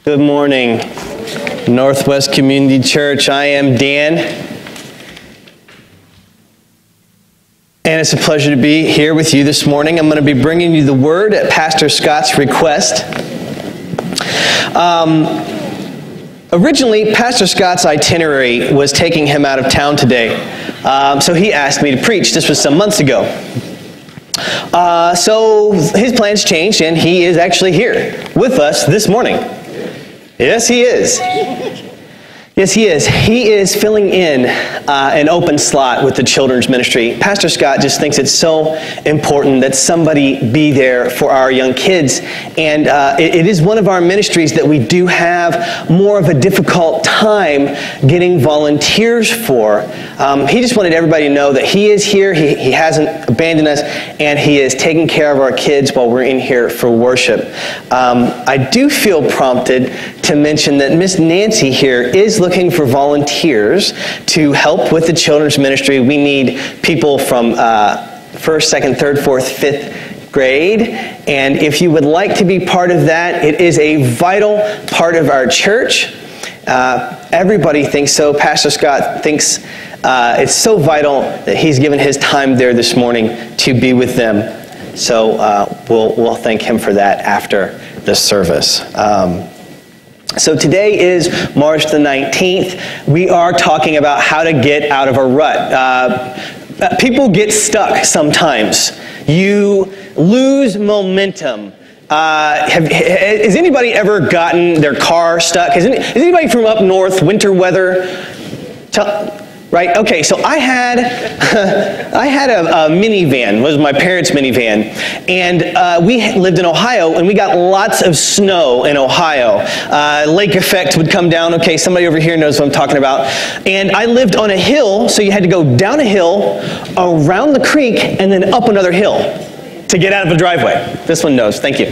Good morning, Northwest Community Church. I am Dan, and it's a pleasure to be here with you this morning. I'm going to be bringing you the Word at Pastor Scott's request. Originally, Pastor Scott's itinerary was taking him out of town today, so he asked me to preach. This was some months ago. So his plans changed, and he is actually here with us this morning. Yes, he is. Yes, he is. He is filling in an open slot with the children's ministry. Pastor Scott just thinks it's so important that somebody be there for our young kids. And it is one of our ministries that we do have more of a difficult time getting volunteers for. He just wanted everybody to know that he is here. He hasn't abandoned us, and he is taking care of our kids while we're in here for worship. I do feel prompted to mention that Miss Nancy here is looking for volunteers to help with the children's ministry. We need people from 1st, 2nd, 3rd, 4th, 5th grade. And if you would like to be part of that, it is a vital part of our church. Everybody thinks so. Pastor Scott thinks it's so vital that he's given his time there this morning to be with them. So we'll thank him for that after the service. So today is March the 19th. We are talking about how to get out of a rut. People get stuck sometimes. You lose momentum. Has anybody ever gotten their car stuck? Is anybody from up north, winter weather? Right? Okay, so I had a minivan. It was my parents' minivan. And we lived in Ohio, and we got lots of snow in Ohio. Lake effect would come down. Okay, somebody over here knows what I'm talking about. And I lived on a hill, so you had to go down a hill, around the creek, and then up another hill to get out of the driveway. This one knows. Thank you.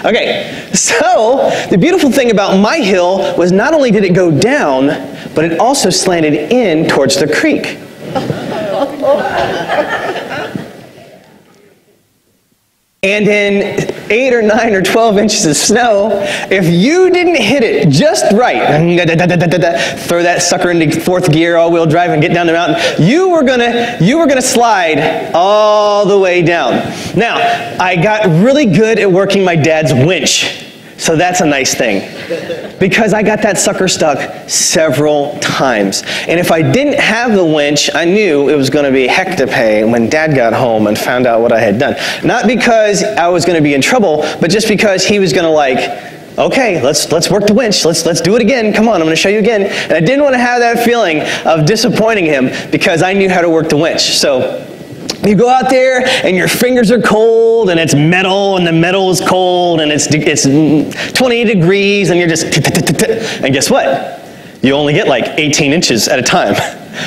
Okay, so the beautiful thing about my hill was not only did it go down, but it also slanted in towards the creek. And in 8 or 9 or 12 inches of snow, if you didn't hit it just right, throw that sucker into 4th gear, all-wheel drive, and get down the mountain, you were gonna slide all the way down. Now, I got really good at working my dad's winch. So that's a nice thing, because I got that sucker stuck several times. And if I didn't have the winch, I knew it was going to be heck to pay when Dad got home and found out what I had done. Not because I was going to be in trouble, but just because he was going to okay, let's work the winch. Let's do it again. Come on, I'm going to show you again. And I didn't want to have that feeling of disappointing him because I knew how to work the winch. So you go out there and your fingers are cold and it's metal and the metal is cold and it's 20 degrees and you're just and guess what? You only get like 18 inches at a time.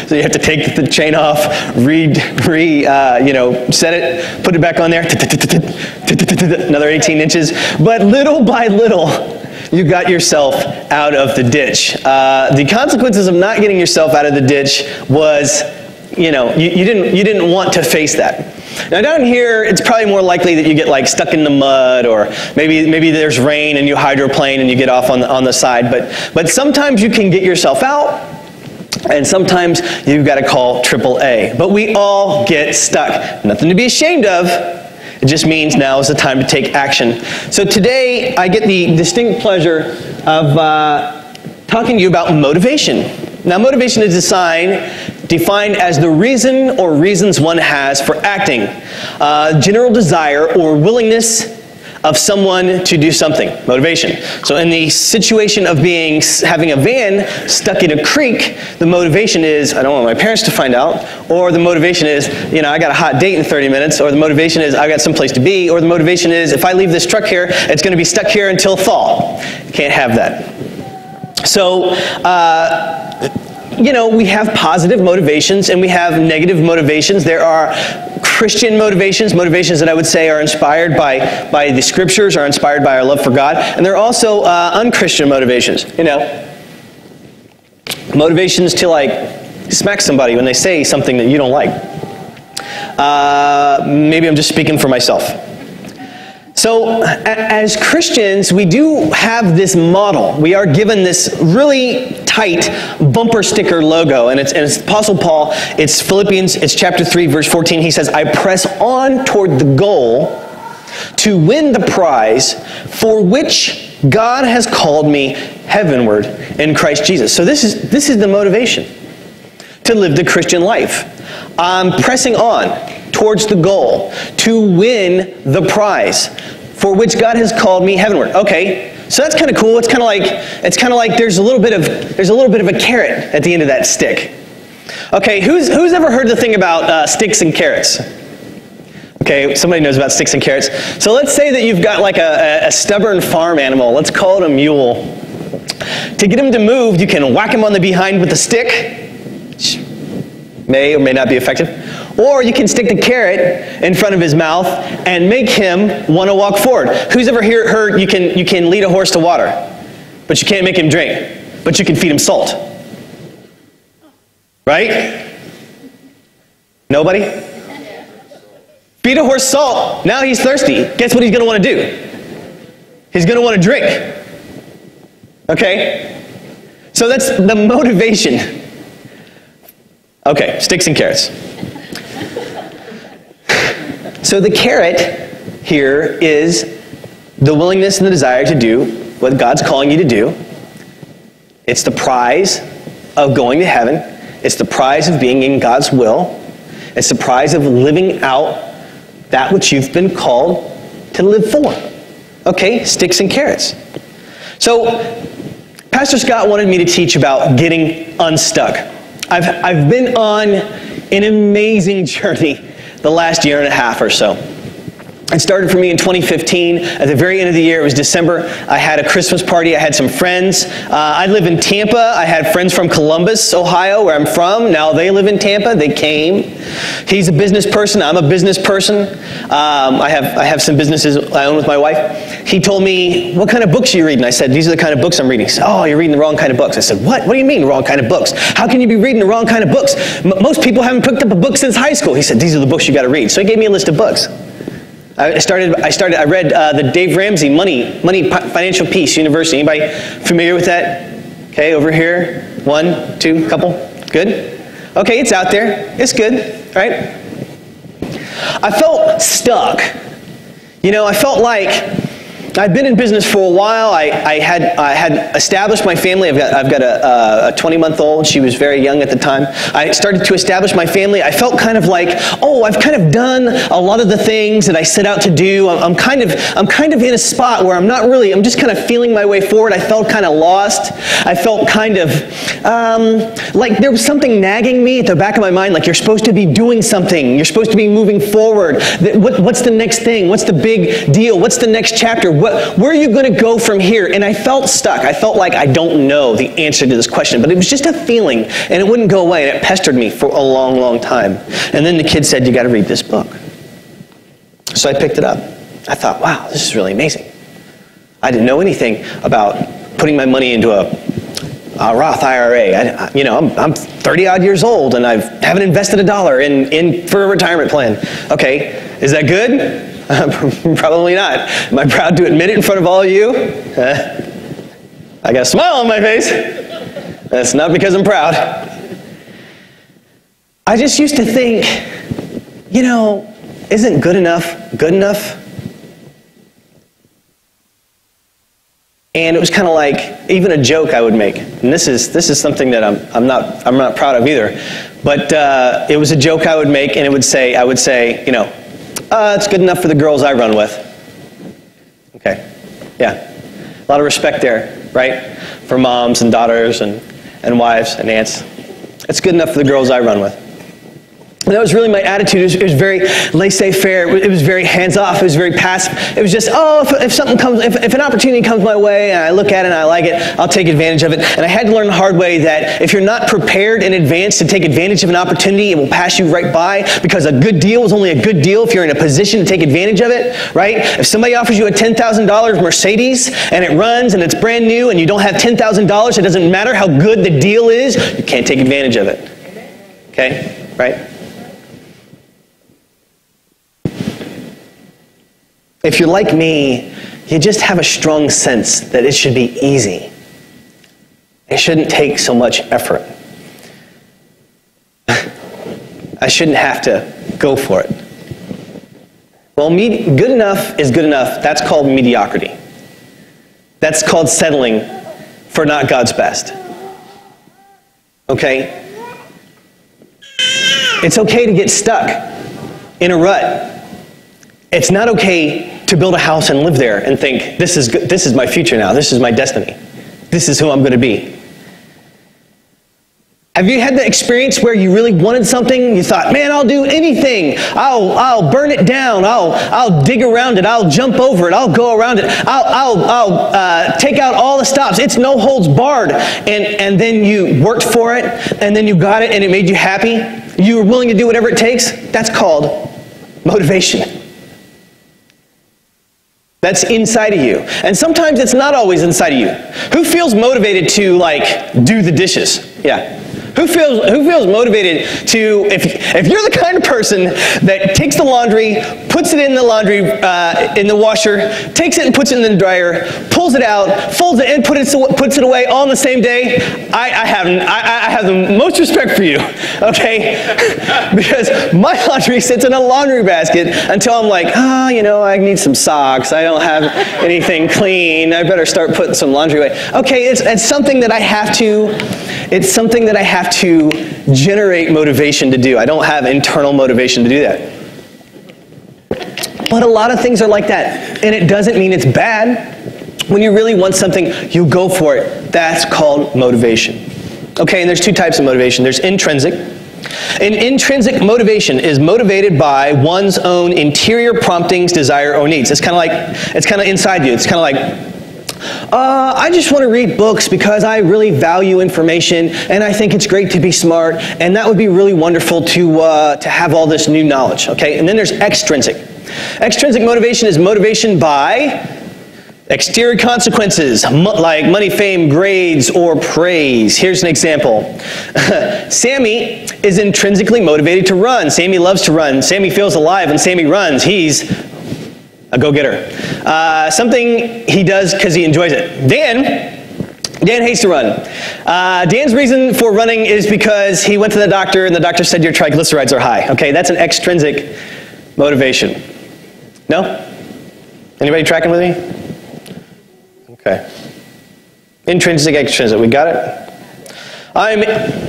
So you have to take the chain off, set it, put it back on there, another 18 inches. But little by little, you got yourself out of the ditch. The consequences of not getting yourself out of the ditch was you didn't want to face that. Now down here, it's probably more likely that you get stuck in the mud, or maybe there's rain and you hydroplane and you get off on the side. But sometimes you can get yourself out, and sometimes you've got to call AAA. But we all get stuck. Nothing to be ashamed of. It just means now is the time to take action. So today, I get the distinct pleasure of talking to you about motivation. Now, motivation is defined as the reason or reasons one has for acting, general desire or willingness of someone to do something. Motivation. So in the situation of having a van stuck in a creek, the motivation is, I don't want my parents to find out, or the motivation is, I got a hot date in 30 minutes, or the motivation is, I got someplace to be, or the motivation is, if I leave this truck here, it's going to be stuck here until fall. Can't have that. So, we have positive motivations and we have negative motivations. There are Christian motivations that I would say are inspired by the scriptures, are inspired by our love for God. And there are also unchristian motivations, motivations to smack somebody when they say something that you don't like. Maybe I'm just speaking for myself. So as Christians, we do have this model. We are given this really tight bumper sticker logo, and it's Apostle Paul. It's Philippians, it's chapter 3, verse 14. He says, I press on toward the goal to win the prize for which God has called me heavenward in Christ Jesus. So this is the motivation to live the Christian life. I'm pressing on towards the goal to win the prize for which God has called me heavenward. Okay, so that's kind of cool. It's kind of like there's a little bit of a carrot at the end of that stick. Okay, who's ever heard the thing about sticks and carrots? Okay, somebody knows about sticks and carrots. So let's say that you've got like a stubborn farm animal. Let's call it a mule. To get him to move, you can whack him on the behind with a stick, which may or may not be effective. Or you can stick the carrot in front of his mouth and make him want to walk forward. Who's ever heard you can lead a horse to water, but you can't make him drink, but you can feed him salt? Right? Nobody? Feed a horse salt. Now he's thirsty. Guess what he's going to want to do? He's going to want to drink. Okay? So that's the motivation. Okay, sticks and carrots. So the carrot here is the willingness and the desire to do what God's calling you to do. It's the prize of going to heaven. It's the prize of being in God's will. It's the prize of living out that which you've been called to live for. Okay, sticks and carrots. So Pastor Scott wanted me to teach about getting unstuck. I've been on an amazing journey the last year and a half or so. It started for me in 2015. At the very end of the year, it was December. I had a Christmas party. I had some friends. I live in Tampa. I had friends from Columbus, Ohio, where I'm from. Now they live in Tampa. They came. He's a business person. I'm a business person. I have some businesses I own with my wife. He told me, what kind of books are you reading? I said, these are the kind of books I'm reading. He said, oh, you're reading the wrong kind of books. I said, what? What do you mean wrong kind of books? How can you be reading the wrong kind of books? Most people haven't picked up a book since high school. He said, these are the books you got to read. So he gave me a list of books. I read the Dave Ramsey Money, Financial Peace University. Anybody familiar with that? Okay, over here. 1, 2, couple. Good? Okay, it's out there. It's good, right? I felt stuck. I felt like I'd been in business for a while. I had established my family. I've got a 20-month-old. She was very young at the time. I started to establish my family. I felt kind of like, oh, I've kind of done a lot of the things that I set out to do. I'm kind of in a spot where I'm just kind of feeling my way forward. I felt kind of lost. I felt kind of like there was something nagging me at the back of my mind, like you're supposed to be doing something. You're supposed to be moving forward. What's the next thing? What's the big deal? What's the next chapter? Where are you going to go from here? And I felt stuck. I felt like I don't know the answer to this question, but it was just a feeling, and it wouldn't go away, and it pestered me for a long, long time. And then the kid said, you got to read this book. So I picked it up. I thought, wow, this is really amazing. I didn't know anything about putting my money into a Roth IRA. I'm 30-odd years old, and I haven't invested $1 for a retirement plan. Okay, is that good? Probably not. Am I proud to admit it in front of all of you? I got a smile on my face. That's not because I'm proud. I just used to think, isn't good enough good enough? And it was kind of like even a joke I would make. And this is something that I'm not proud of either. But it was a joke I would make, and I would say, it's good enough for the girls I run with. Okay, yeah. A lot of respect there, right? For moms and daughters and wives and aunts. It's good enough for the girls I run with. And that was really my attitude. It was very laissez-faire. It was very hands-off. It was very passive. It was just, if an opportunity comes my way and I look at it and I like it, I'll take advantage of it. And I had to learn the hard way that if you're not prepared in advance to take advantage of an opportunity, it will pass you right by, because a good deal is only a good deal if you're in a position to take advantage of it, right? If somebody offers you a $10,000 Mercedes and it runs and it's brand new and you don't have $10,000, it doesn't matter how good the deal is, you can't take advantage of it. Okay? Right? If you're like me, you just have a strong sense that it should be easy. It shouldn't take so much effort. I shouldn't have to go for it. Well, good enough is good enough. That's called mediocrity. That's called settling for not God's best. Okay? It's okay to get stuck in a rut. It's not okay to build a house and live there and think, this is my future now. This is my destiny. This is who I'm going to be. Have you had the experience where you really wanted something? You thought, man, I'll do anything. I'll burn it down. I'll dig around it. I'll jump over it. I'll go around it. I'll take out all the stops. It's no holds barred. And then you worked for it, and then you got it, and it made you happy. You were willing to do whatever it takes. That's called motivation. That's inside of you. And sometimes it's not always inside of you. Who feels motivated to, do the dishes? Yeah. Who feels motivated to, if you're the kind of person that takes the laundry, puts it in the laundry, in the washer, takes it and puts it in the dryer, pulls it out, folds it and puts it away all on the same day, I have the most respect for you, okay? Because my laundry sits in a laundry basket until I'm like, I need some socks, I don't have anything clean, I better start putting some laundry away. Okay, it's something that I have to generate motivation to do. I don't have internal motivation to do that. But a lot of things are like that. And it doesn't mean it's bad. When you really want something, you go for it. That's called motivation. Okay, and there's two types of motivation. There's intrinsic. And intrinsic motivation is motivated by one's own interior promptings, desire, or needs. It's kind of inside you. It's kind of like, I just want to read books because I really value information and I think it's great to be smart and that would be really wonderful to have all this new knowledge, okay? And then there's extrinsic. Extrinsic motivation is motivation by exterior consequences, like money, fame, grades, or praise. Here's an example. Sammy is intrinsically motivated to run. Sammy loves to run. Sammy feels alive when Sammy runs. He's a go-getter. Something he does because he enjoys it. Dan hates to run. Dan's reason for running is because he went to the doctor and the doctor said your triglycerides are high. Okay, that's an extrinsic motivation. No? Anybody tracking with me? Okay. Intrinsic, extrinsic, we got it? I'm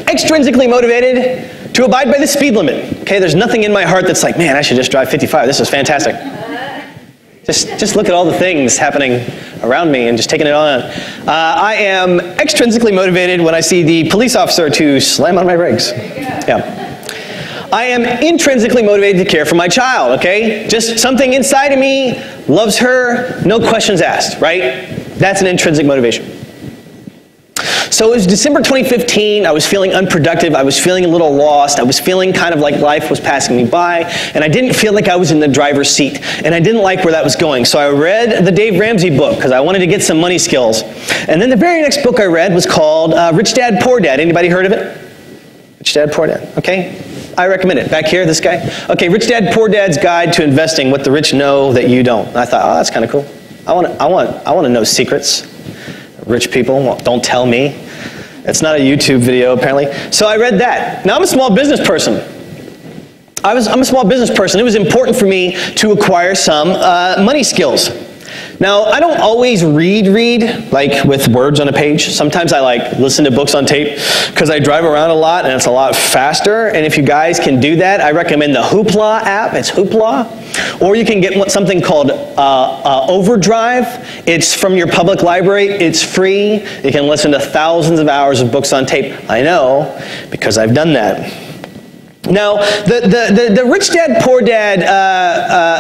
extrinsically motivated to abide by the speed limit. Okay, there's nothing in my heart that's like, man, I should just drive 55. This is fantastic. Just look at all the things happening around me and just taking it on. I am extrinsically motivated when I see the police officer to slam on my brakes. Yeah. I am intrinsically motivated to care for my child, okay? Just something inside of me loves her, no questions asked, right? That's an intrinsic motivation. So it was December 2015, I was feeling unproductive, I was feeling a little lost, I was feeling kind of like life was passing me by, and I didn't feel like I was in the driver's seat, and I didn't like where that was going. So I read the Dave Ramsey book, because I wanted to get some money skills. And then the very next book I read was called Rich Dad, Poor Dad. Anybody heard of it? Rich Dad, Poor Dad, okay? I recommend it. Back here, this guy. Okay, Rich Dad, Poor Dad's Guide to Investing, What the Rich Know That You Don't. And I thought, oh, that's kind of cool. I want to know secrets. Rich people, don't tell me. It's not a YouTube video, apparently. So I read that. Now, I'm a small business person. I'm a small business person. It was important for me to acquire some money skills. Now, I don't always read like with words on a page. Sometimes I listen to books on tape because I drive around a lot and it's a lot faster. And if you guys can do that, I recommend the Hoopla app. It's Hoopla. Or you can get something called Overdrive. It's from your public library. It's free. You can listen to thousands of hours of books on tape. I know, because I've done that. Now, the Rich Dad Poor Dad,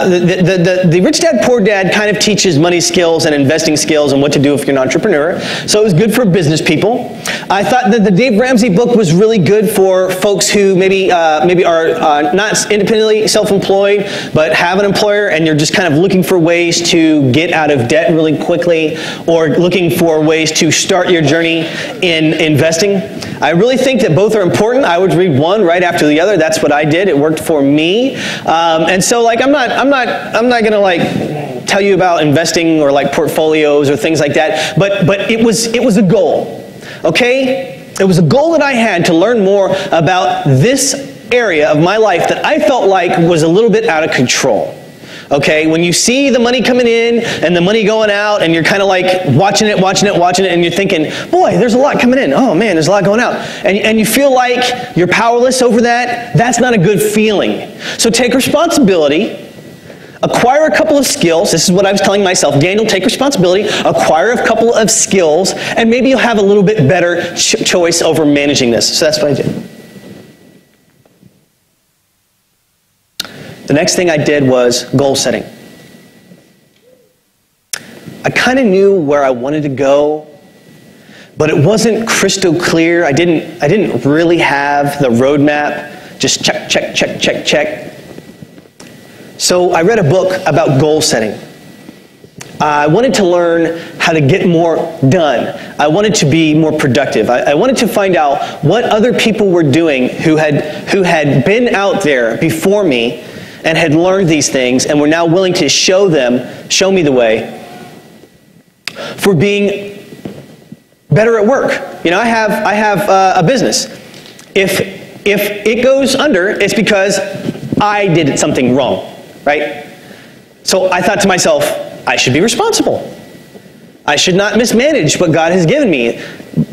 the Rich Dad Poor Dad kind of teaches money skills and investing skills and what to do if you're an entrepreneur. So it was good for business people. I thought that the Dave Ramsey book was really good for folks who maybe are not independently self-employed, but have an employer, and you're just kind of looking for ways to get out of debt really quickly, or looking for ways to start your journey in investing. I really think that both are important. I would read one right after the other. That's what I did. It worked for me. And so I'm not gonna tell you about investing or like portfolios or things like that, but it was a goal, okay? It was a goal that I had to learn more about this area of my life that I felt like was a little bit out of control. Okay, when you see the money coming in and the money going out and you're kind of like watching it, and you're thinking, boy, there's a lot coming in. Oh man, there's a lot going out. And you feel like you're powerless over that. That's not a good feeling. So take responsibility, acquire a couple of skills. This is what I was telling myself. Daniel, take responsibility, acquire a couple of skills, and maybe you'll have a little bit better choice over managing this. So that's what I did. The next thing I did was goal setting. I kind of knew where I wanted to go, but it wasn't crystal clear. I didn't really have the roadmap. Just check, check, check, check, check. So I read a book about goal setting. I wanted to learn how to get more done. I wanted to be more productive. I wanted to find out what other people were doing who had been out there before me and had learned these things and were now willing to show me the way for being better at work. You know, I have a business. If it goes under, it's because I did something wrong, right? So I thought to myself, I should be responsible. I should not mismanage what God has given me.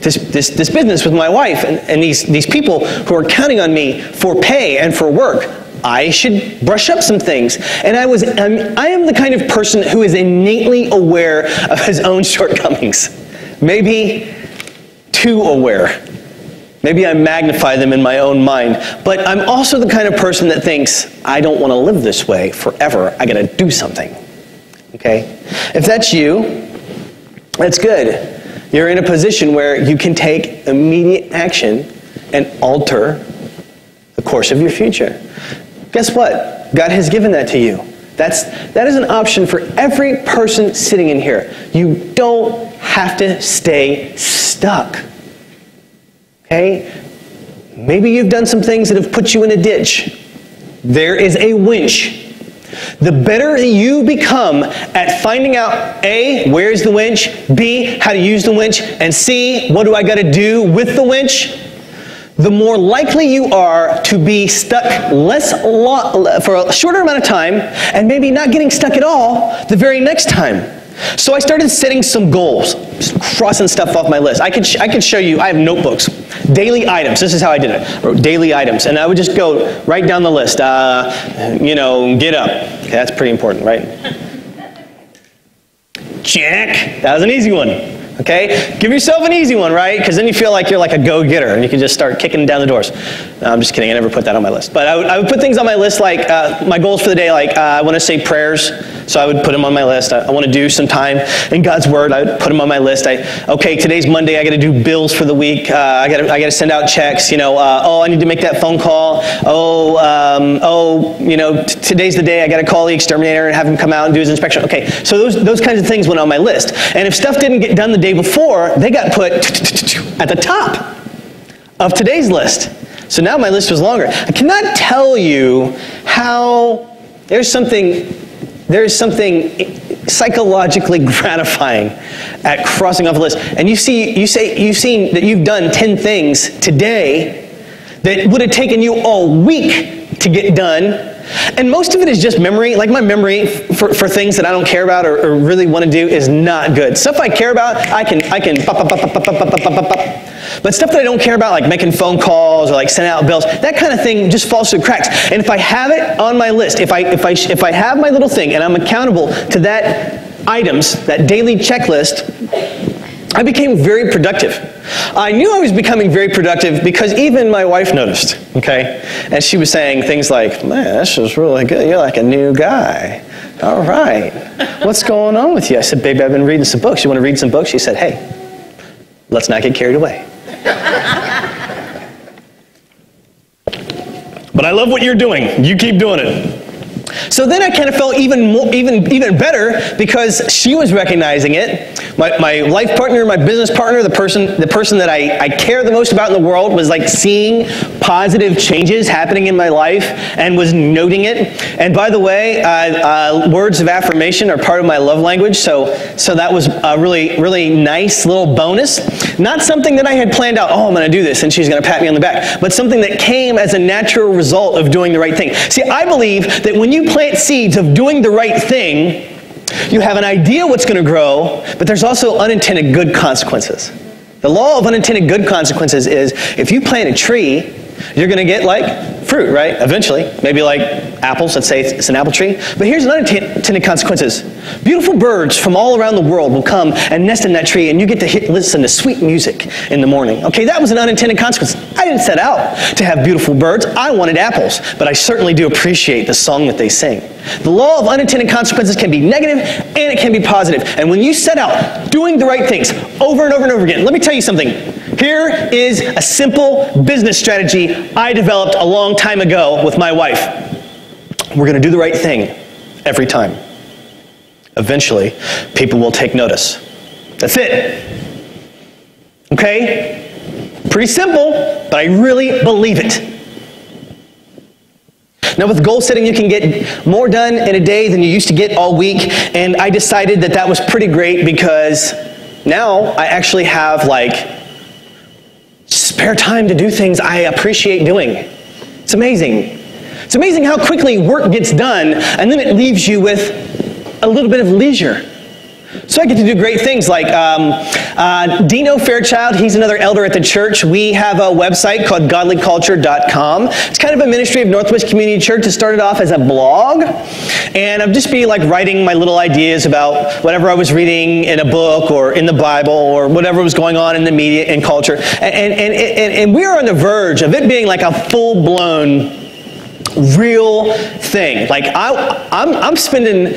This business with my wife and these people who are counting on me for pay and for work. I should brush up some things. And I am the kind of person who is innately aware of his own shortcomings. Maybe too aware. Maybe I magnify them in my own mind. But I'm also the kind of person that thinks, I don't want to live this way forever. I got to do something. Okay? If that's you, that's good. You're in a position where you can take immediate action and alter the course of your future. Guess what? God has given that to you. That is an option for every person sitting in here. You don't have to stay stuck. Okay? Maybe you've done some things that have put you in a ditch. There is a winch. The better you become at finding out A, where's the winch, B, how to use the winch, and C, what do I got to do with the winch, the more likely you are to be stuck for a shorter amount of time and maybe not getting stuck at all the very next time. So I started setting some goals, crossing stuff off my list. I could show you, I have notebooks, daily items. This is how I did it. I wrote daily items, and I would just go right down the list. Get up. Okay, that's pretty important, right? Check. That was an easy one. Okay? Give yourself an easy one, right? Because then you feel like you're like a go-getter and you can just start kicking down the doors. No, I'm just kidding. I never put that on my list. But I would put things on my list like my goals for the day, like I want to say prayers. So I would put them on my list. I want to do some time in God's Word. I would put them on my list. Okay, today's Monday. I got to do bills for the week. I got to send out checks. I need to make that phone call. Today's the day I got to call the exterminator and have him come out and do his inspection. Okay, so those kinds of things went on my list. And if stuff didn't get done the day before, they got put at the top of today's list. So now my list was longer. I cannot tell you how there's something psychologically gratifying at crossing off a list. And you've seen that you've done 10 things today that would have taken you all week to get done. And most of it is just memory. Like my memory for things that I don't care about or really want to do is not good. Stuff I care about, I can pop. But stuff that I don't care about, like making phone calls or like sending out bills, that kind of thing just falls through cracks. And if I have it on my list, if I have my little thing and I'm accountable to that items, that daily checklist, I became very productive. I knew I was becoming very productive because even my wife noticed, okay? And she was saying things like, man, this is really good. You're like a new guy. All right. What's going on with you? I said, baby, I've been reading some books. You want to read some books? She said, hey, let's not get carried away. But I love what you're doing. You keep doing it. So then I kind of felt even better because she was recognizing it. My life partner, my business partner, the person that I care the most about in the world was like seeing positive changes happening in my life and was noting it. And by the way, words of affirmation are part of my love language, so that was a really, really nice little bonus. Not something that I had planned out, oh, I'm going to do this and she's going to pat me on the back, but something that came as a natural result of doing the right thing. See, I believe that when you plant seeds of doing the right thing, you have an idea what's going to grow, but there's also unintended good consequences. The law of unintended good consequences is if you plant a tree, you're going to get like fruit, right? Eventually. Maybe like apples. Let's say it's an apple tree. But here's an unintended consequences. Beautiful birds from all around the world will come and nest in that tree, and you get to listen to sweet music in the morning. Okay, that was an unintended consequence. I didn't set out to have beautiful birds. I wanted apples. But I certainly do appreciate the song that they sing. The law of unintended consequences can be negative and it can be positive. And when you set out doing the right things over and over and over again, let me tell you something. Here is a simple business strategy I developed a long time ago with my wife. We're going to do the right thing every time. Eventually, people will take notice. That's it. Okay? Pretty simple, but I really believe it. Now with goal setting, you can get more done in a day than you used to get all week, and I decided that was pretty great because now I actually have like spare time to do things I appreciate doing. It's amazing. It's amazing how quickly work gets done, and then it leaves you with a little bit of leisure. So I get to do great things like Dino Fairchild, he's another elder at the church. We have a website called godlyculture.com. It's kind of a ministry of Northwest Community Church. It started off as a blog, and I'd just be like writing my little ideas about whatever I was reading in a book or in the Bible or whatever was going on in the media and culture. And we're on the verge of it being like a full-blown real thing. Like I'm spending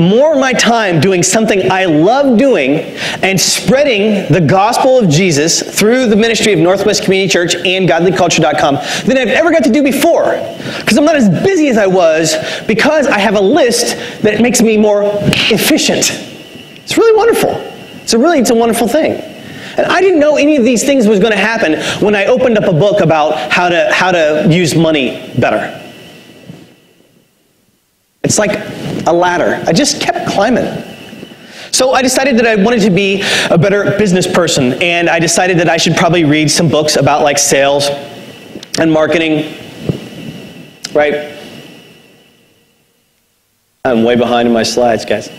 more of my time doing something I love doing and spreading the gospel of Jesus through the ministry of Northwest Community Church and godlyculture.com than I've ever got to do before. Because I'm not as busy as I was because I have a list that makes me more efficient. It's really wonderful. It's a wonderful thing. And I didn't know any of these things was going to happen when I opened up a book about how to use money better. It's like a ladder. I just kept climbing. So I decided that I wanted to be a better business person, and I decided that I should probably read some books about like sales and marketing, right? I'm way behind in my slides, guys.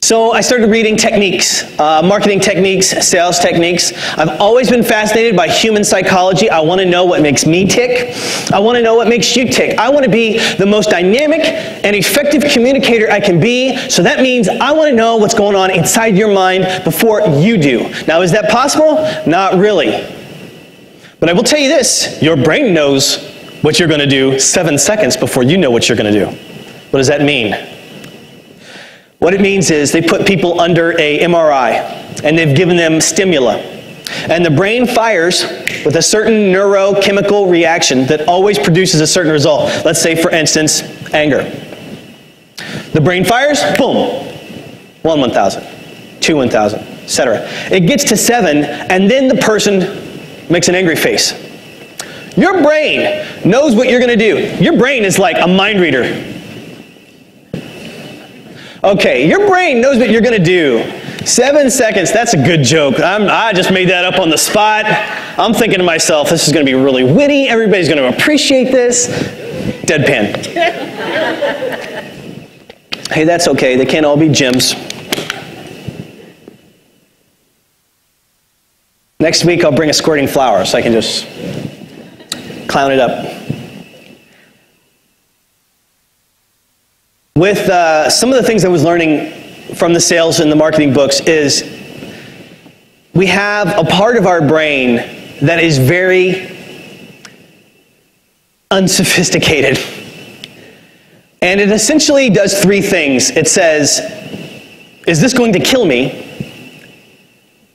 So I started reading techniques, marketing techniques, sales techniques. I've always been fascinated by human psychology. I want to know what makes me tick. I want to know what makes you tick. I want to be the most dynamic and effective communicator I can be. So that means I want to know what's going on inside your mind before you do. Now, is that possible? Not really. But I will tell you this, your brain knows what you're going to do 7 seconds before you know what you're going to do. What does that mean? What it means is they put people under a MRI and they've given them stimuli. And the brain fires with a certain neurochemical reaction that always produces a certain result. Let's say, for instance, anger. The brain fires, boom, 1 1,000, 2 1,000, etc. It gets to 7, and then the person makes an angry face. Your brain knows what you're going to do. Your brain is like a mind reader. Okay, your brain knows what you're going to do. 7 seconds, that's a good joke. I just made that up on the spot. I'm thinking to myself, this is going to be really witty. Everybody's going to appreciate this. Deadpan. Hey, that's okay. They can't all be gems. Next week, I'll bring a squirting flower so I can just clown it up. With some of the things I was learning from the sales and the marketing books is we have a part of our brain that is very unsophisticated. And it essentially does 3 things. It says, is this going to kill me?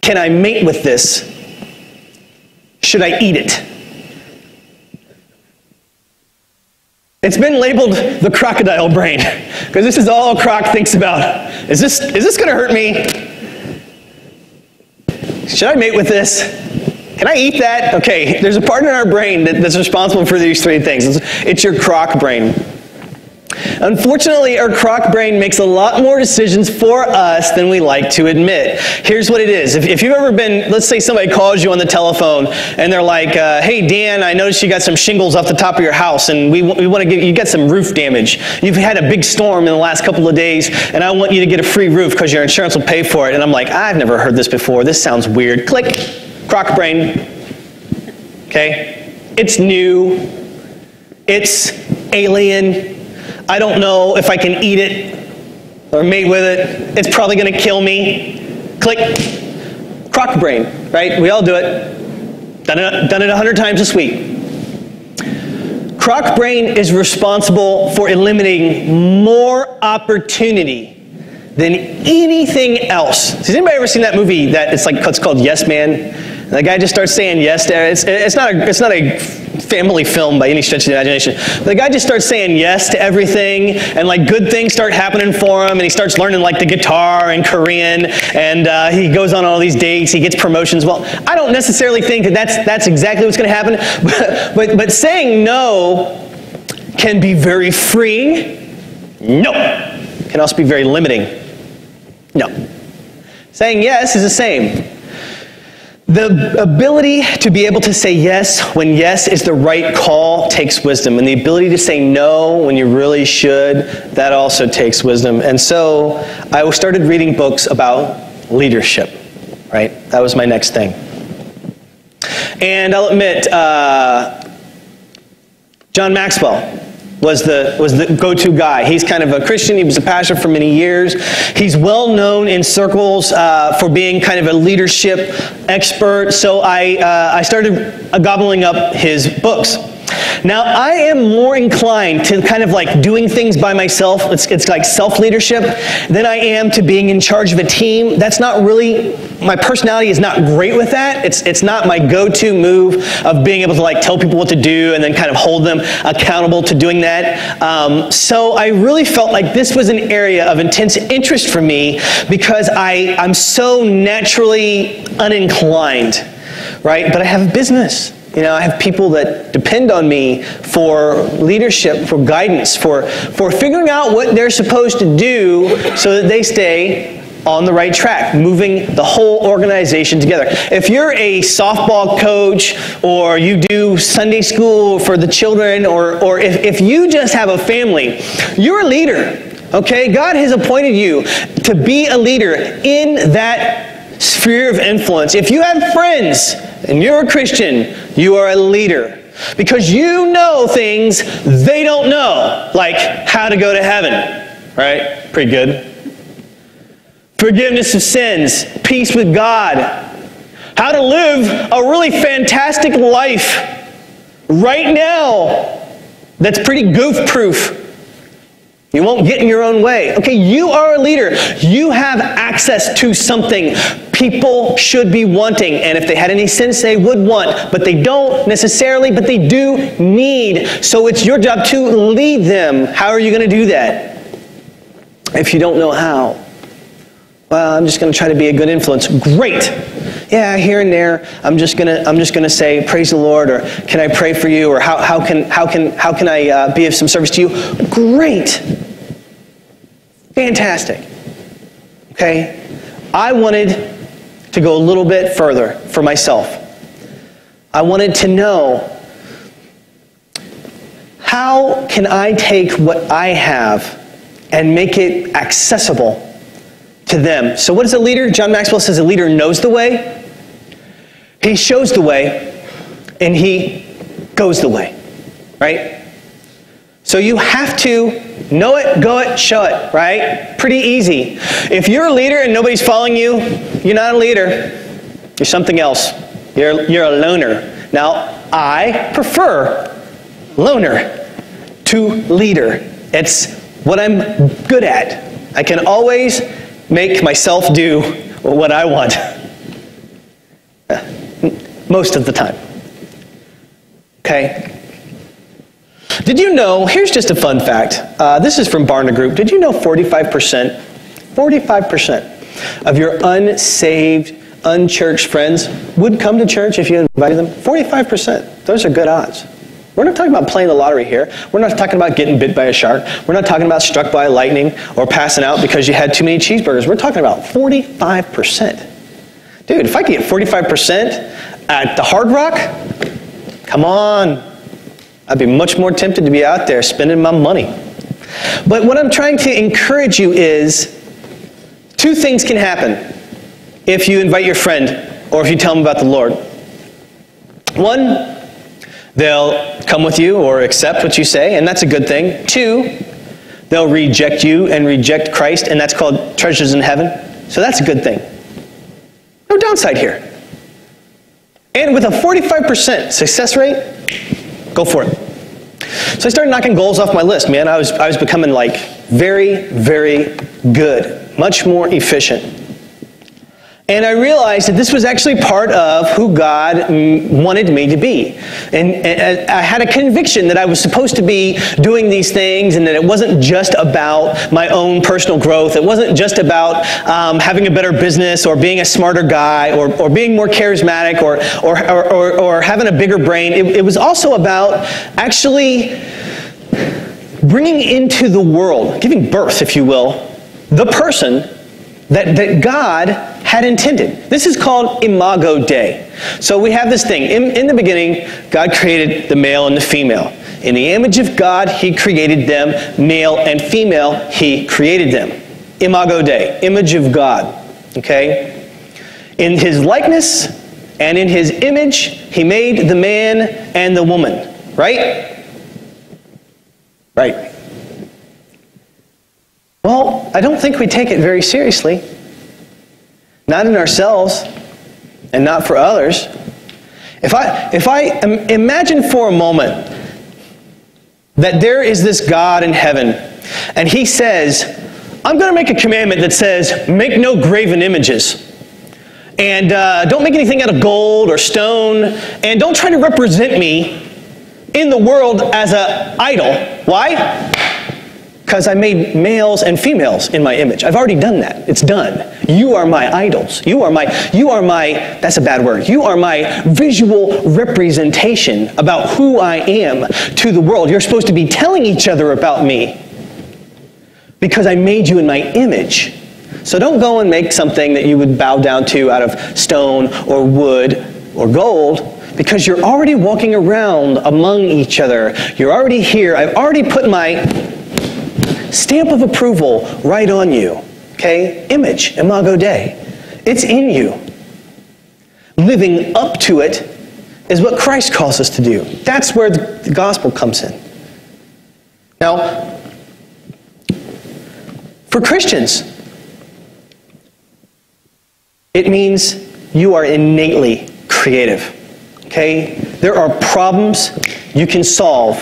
Can I mate with this? Should I eat it? It's been labeled the crocodile brain, because this is all Croc thinks about. Is this going to hurt me? Should I mate with this? Can I eat that? Okay, there's a part in our brain that's responsible for these three things. It's your croc brain. Unfortunately, our croc brain makes a lot more decisions for us than we like to admit. Here's what it is. If you've ever been, let's say somebody calls you on the telephone and they're like, hey, Dan, I noticed you got some shingles off the top of your house and we want to get, you got some roof damage. You've had a big storm in the last couple of days and I want you to get a free roof because your insurance will pay for it. And I'm like, I've never heard this before. This sounds weird. Click, croc brain. Okay? It's new. It's alien. I don't know if I can eat it or mate with it. It's probably going to kill me. Click. Croc brain, right? We all do it. Done it 100 times this week. Croc brain is responsible for eliminating more opportunity than anything else. Has anybody ever seen that movie that it's called Yes Man? The guy just starts saying yes to it's not a family film by any stretch of the imagination. But the guy just starts saying yes to everything, and like good things start happening for him, and he starts learning like the guitar and Korean, and he goes on all these dates, he gets promotions. Well, I don't necessarily think that's exactly what's going to happen, but saying no can be very freeing. No. Can also be very limiting. No. Saying yes is the same. The ability to be able to say yes when yes is the right call takes wisdom. And the ability to say no when you really should, that also takes wisdom. And so I started reading books about leadership, right? That was my next thing. And I'll admit, John Maxwell was the go-to guy. He's kind of a Christian. He was a pastor for many years. He's well known in circles for being kind of a leadership expert. So I started gobbling up his books. Now, I am more inclined to kind of like doing things by myself. It's like self-leadership than I am to being in charge of a team. That's not really, my personality is not great with that. It's not my go-to move of being able to like tell people what to do and then kind of hold them accountable to doing that. So I really felt like this was an area of intense interest for me because I'm so naturally uninclined, right? But I have a business. You know, I have people that depend on me for leadership, for guidance, for figuring out what they're supposed to do so that they stay on the right track, moving the whole organization together. If you're a softball coach or you do Sunday school for the children or if you just have a family, you're a leader, okay? God has appointed you to be a leader in that sphere of influence. If you have friends and you're a Christian, you are a leader because you know things they don't know, like how to go to heaven, right? Pretty good. Forgiveness of sins, peace with God, how to live a really fantastic life right now that's pretty goof-proof. You won't get in your own way. Okay, you are a leader. You have access to something people should be wanting. And if they had any sense, they would want. But they don't necessarily, but they do need. So it's your job to lead them. How are you going to do that? If you don't know how. Well, I'm just going to try to be a good influence. Great. Yeah, here and there, I'm just gonna say, praise the Lord, or can I pray for you, or how can I be of some service to you? Great. Fantastic. Okay? I wanted to go a little bit further for myself. I wanted to know, how can I take what I have and make it accessible to them? So what is a leader? John Maxwell says a leader knows the way, he shows the way, and he goes the way, right? So you have to know it, go it, show it, right? Pretty easy. If you're a leader and nobody's following you, you're not a leader. You're something else. You're a loner. Now, I prefer loner to leader. It's what I'm good at. I can always make myself do what I want. Most of the time. Okay? Did you know, here's just a fun fact. This is from Barna Group. Did you know 45% of your unsaved unchurched friends would come to church if you invited them? 45%. Those are good odds. We're not talking about playing the lottery here. We're not talking about getting bit by a shark. We're not talking about struck by lightning or passing out because you had too many cheeseburgers. We're talking about 45%. Dude, if I could get 45% at the Hard Rock, come on. I'd be much more tempted to be out there spending my money. But what I'm trying to encourage you is, two things can happen if you invite your friend or if you tell them about the Lord. One, they'll come with you or accept what you say, and that's a good thing. Two, they'll reject you and reject Christ, and that's called treasures in heaven. So that's a good thing. No downside here. And with a 45% success rate, go for it. So I started knocking goals off my list, man. I was becoming like very, very good, much more efficient. And I realized that this was actually part of who God wanted me to be. And I had a conviction that I was supposed to be doing these things, and that it wasn't just about my own personal growth. It wasn't just about having a better business or being a smarter guy or being more charismatic or having a bigger brain. It was also about actually bringing into the world, giving birth, if you will, the person that God had intended. This is called Imago Dei. So we have this thing. In the beginning, God created the male and the female. In the image of God, He created them. Male and female, He created them. Imago Dei, image of God. Okay? In His likeness and in His image, He made the man and the woman. Right? Right. Well, I don't think we take it very seriously. Not in ourselves, and not for others. If I imagine for a moment that there is this God in heaven, and He says, I'm going to make a commandment that says, make no graven images. And don't make anything out of gold or stone. And don't try to represent me in the world as an idol. Why? Because I made males and females in my image. I've already done that. It's done. You are my idols. You are my, that's a bad word. You are my visual representation about who I am to the world. You're supposed to be telling each other about me because I made you in my image. So don't go and make something that you would bow down to out of stone or wood or gold, because you're already walking around among each other. You're already here. I've already put my stamp of approval right on you. Okay? Image, Imago Dei. It's in you. Living up to it is what Christ calls us to do. That's where the gospel comes in. Now, for Christians, it means you are innately creative. Okay? There are problems you can solve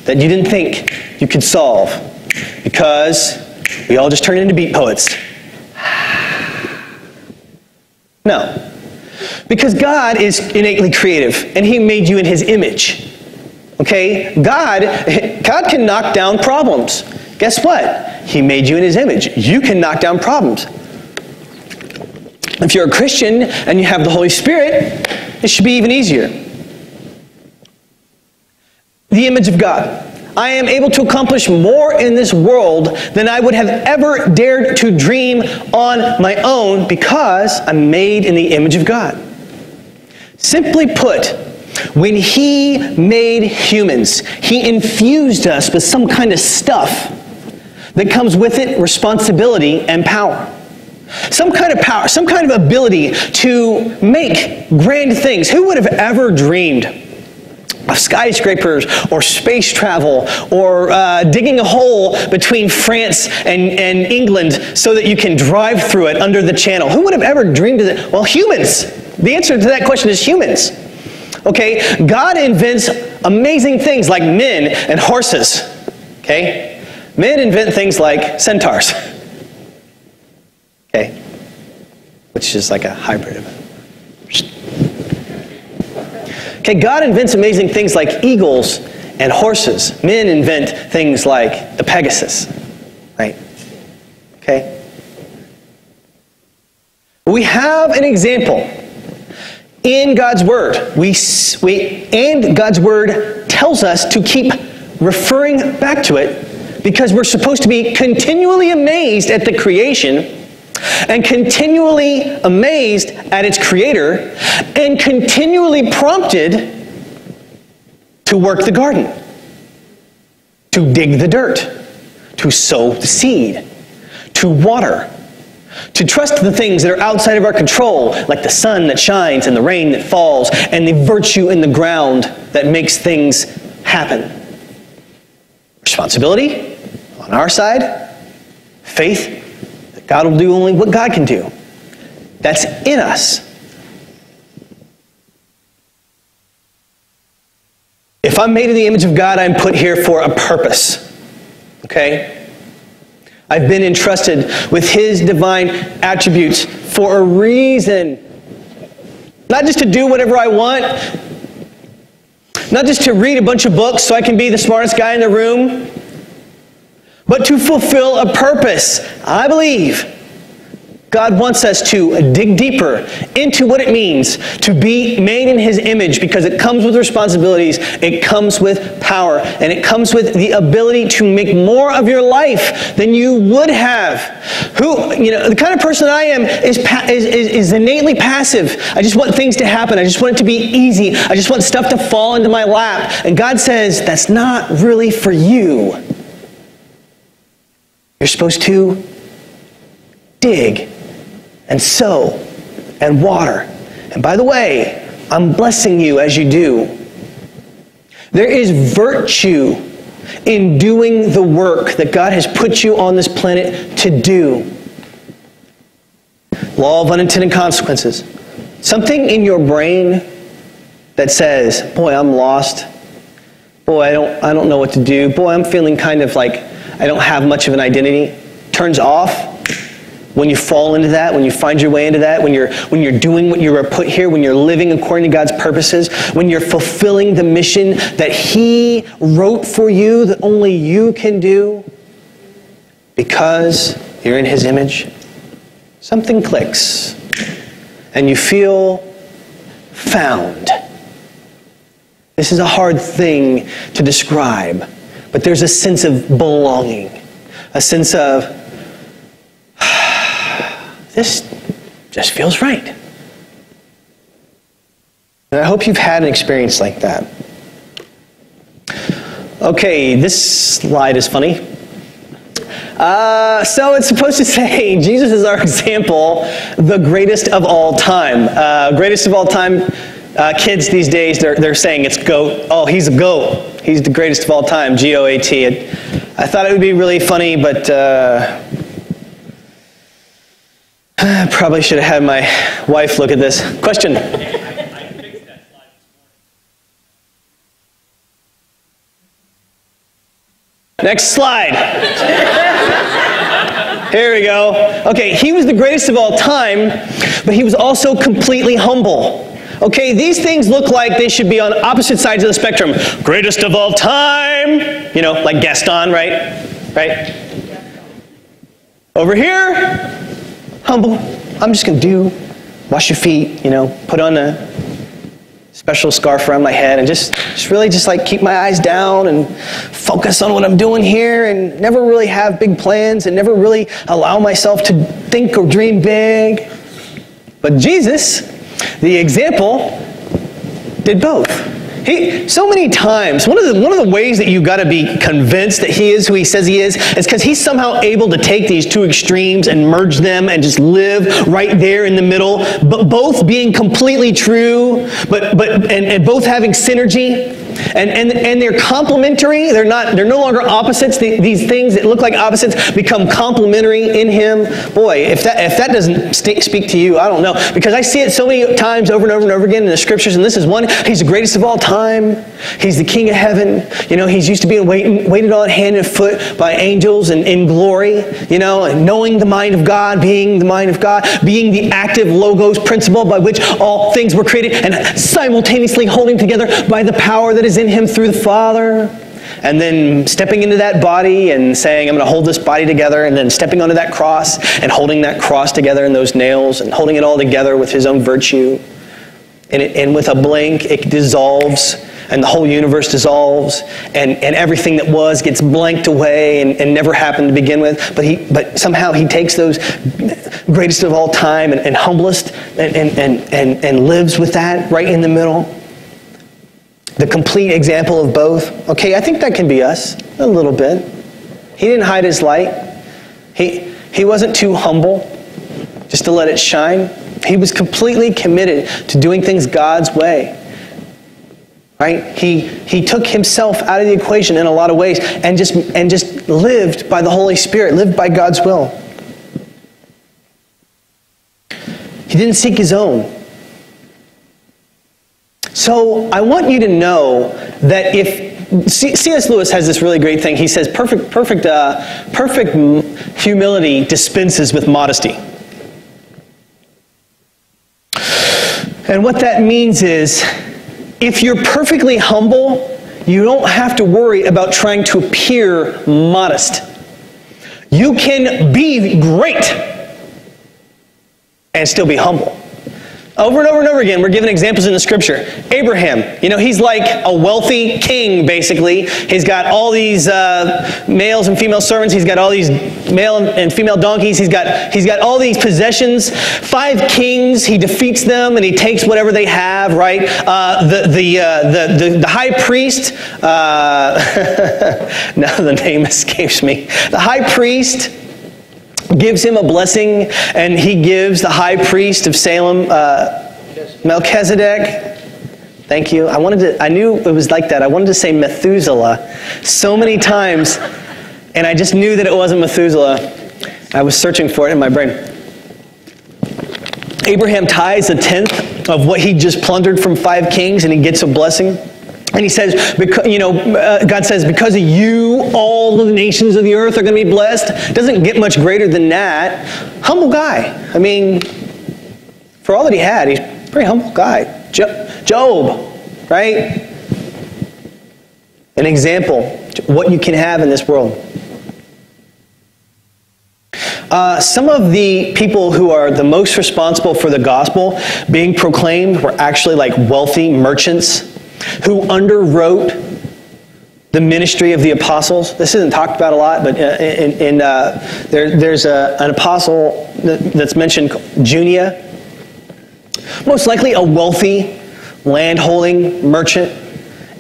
that you didn't think you could solve, because we all just turn into beat poets. No. Because God is innately creative, and He made you in His image. Okay? God can knock down problems. Guess what? He made you in His image. You can knock down problems. If you're a Christian and you have the Holy Spirit, it should be even easier. The image of God. I am able to accomplish more in this world than I would have ever dared to dream on my own, because I'm made in the image of God. Simply put, when He made humans, He infused us with some kind of stuff that comes with it responsibility and power. Some kind of power, some kind of ability to make grand things. Who would have ever dreamed of skyscrapers or space travel or digging a hole between France and England so that you can drive through it under the channel? Who would have ever dreamed of that? Well, humans. The answer to that question is humans. Okay? God invents amazing things like men and horses. Okay? Men invent things like centaurs. Okay? Which is like a hybrid of it. Okay, God invents amazing things like eagles and horses. Men invent things like the Pegasus, right? Okay? We have an example in God's Word. And God's Word tells us to keep referring back to it because we're supposed to be continually amazed at the creation and continually amazed at its creator and continually prompted to work the garden, to dig the dirt, to sow the seed, to water, to trust the things that are outside of our control, like the sun that shines and the rain that falls and the virtue in the ground that makes things happen. Responsibility on our side, faith that God will do only what God can do. That's in us. If I'm made in the image of God, I'm put here for a purpose. Okay? I've been entrusted with His divine attributes for a reason. Not just to do whatever I want. Not just to read a bunch of books so I can be the smartest guy in the room. But to fulfill a purpose. I believe God wants us to dig deeper into what it means to be made in His image, because it comes with responsibilities, it comes with power, and it comes with the ability to make more of your life than you would have. The kind of person I am is innately passive. I just want things to happen. I just want it to be easy. I just want stuff to fall into my lap. And God says, that's not really for you. You're supposed to dig and sow and water. And by the way, I'm blessing you as you do. There is virtue in doing the work that God has put you on this planet to do. Law of unintended consequences. Something in your brain that says, boy, I'm lost. Boy, I don't know what to do. Boy, I'm feeling kind of like I don't have much of an identity. Turns off. When you fall into that, when you find your way into that, when you're doing what you were put here, when you're living according to God's purposes, when you're fulfilling the mission that He wrote for you that only you can do because you're in His image, something clicks and you feel found. This is a hard thing to describe, but there's a sense of belonging, a sense of this just feels right. And I hope you've had an experience like that. Okay, this slide is funny. So it's supposed to say, Jesus is our example, the greatest of all time. Greatest of all time, kids these days, they're saying it's GOAT. Oh, he's a GOAT. He's the greatest of all time, G-O-A-T. I thought it would be really funny, but probably should have had my wife look at this. Question? I fixed that slide this morning. Next slide. Here we go. Okay, he was the greatest of all time, but he was also completely humble. Okay, these things look like they should be on opposite sides of the spectrum. Greatest of all time. You know, like Gaston, right? Right? Over here, humble. I'm just going to wash your feet, put on a special scarf around my head and just really like keep my eyes down and focus on what I'm doing here and never really have big plans and never really allow myself to think or dream big. But Jesus, the example, did both. So many times, one of the ways that you got to be convinced that He is who He says He is because He's somehow able to take these two extremes and merge them and just live right there in the middle, but both being completely true, and both having synergy. And they're complementary. They're no longer opposites. These things that look like opposites become complementary in Him. Boy, if that doesn't speak to you, I don't know. Because I see it so many times over and over and over again in the scriptures, and this is one. He's the greatest of all time. He's the King of heaven. He's used to being waited on hand and foot by angels and in glory. And knowing the mind of God, being the mind of God, being the active logos principle by which all things were created, and simultaneously holding together by the power that is in Him through the Father. and then stepping into that body and saying, I'm going to hold this body together, and then stepping onto that cross and holding that cross together and those nails and holding it all together with his own virtue. And with a blink, it dissolves, and the whole universe dissolves, and everything that was gets blanked away and never happened to begin with. But somehow he takes those greatest of all time and humblest and lives with that right in the middle. The complete example of both. Okay, I think that can be us a little bit. He didn't hide his light. He wasn't too humble just to let it shine. He was completely committed to doing things God's way. Right? He took himself out of the equation in a lot of ways and just lived by the Holy Spirit, lived by God's will. He didn't seek his own. So I want you to know that if C.S. Lewis has this really great thing. He says perfect humility dispenses with modesty. And what that means is, if you're perfectly humble, you don't have to worry about trying to appear modest. You can be great and still be humble. Over and over and over again, we're given examples in the scripture. Abraham, he's like a wealthy king, basically. He's got all these males and female servants. He's got all these male and female donkeys. He's got all these possessions. 5 kings. He defeats them and he takes whatever they have. Right? The high priest. Now the name escapes me. The high priest gives him a blessing, and he gives the high priest of Salem, Melchizedek. Thank you. I knew it was like that. I wanted to say Methuselah so many times, and I just knew that it wasn't Methuselah. I was searching for it in my brain. Abraham tithes 1/10 of what he just plundered from 5 kings, and he gets a blessing. And he says, God says, because of you, all the nations of the earth are going to be blessed. Doesn't get much greater than that. Humble guy. I mean, for all that he had, he's a pretty humble guy. Job, right? An example of what you can have in this world. Some of the people who are the most responsible for the gospel being proclaimed were actually like wealthy merchants who underwrote the ministry of the apostles. This isn't talked about a lot, but there's an apostle that's mentioned, Junia. Most likely a wealthy, land-holding merchant,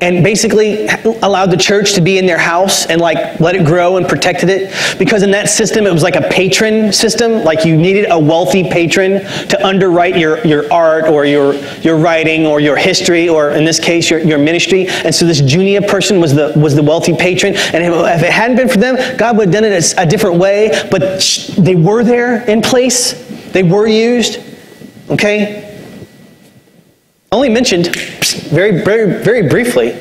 and basically allowed the church to be in their house and let it grow and protected it. Because in that system, it was like a patron system. Like you needed a wealthy patron to underwrite your art or your writing or your history, or in this case, your ministry. And so this Junia person was the wealthy patron. And if it hadn't been for them, God would have done it a different way. But they were there in place. They were used. Okay? Only mentioned very, very, very briefly,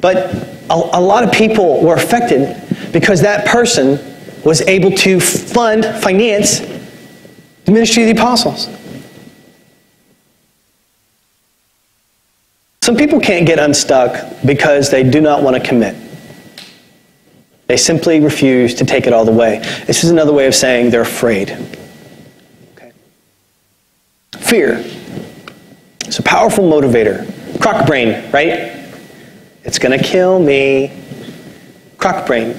but a lot of people were affected because that person was able to finance the ministry of the apostles. Some people can't get unstuck because they do not want to commit. They simply refuse to take it all the way. This is another way of saying they're afraid. Okay. Fear. It's a powerful motivator. Croc brain, right? It's going to kill me. Croc brain.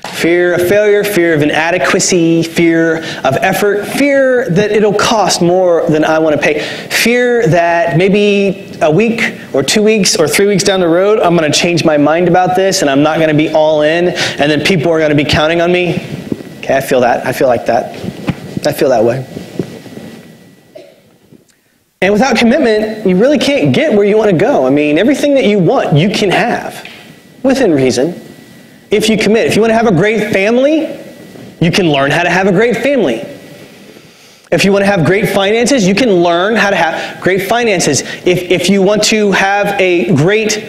Fear of failure, fear of inadequacy, fear of effort, fear that it'll cost more than I want to pay. Fear that maybe a week or 2 weeks or 3 weeks down the road, I'm going to change my mind about this and I'm not going to be all in, and then people are going to be counting on me. Okay, I feel that. I feel like that. I feel that way. And without commitment, you really can't get where you want to go. I mean, everything that you want, you can have, within reason, if you commit. If you want to have a great family, you can learn how to have a great family. If you want to have great finances, you can learn how to have great finances. If you want to have a great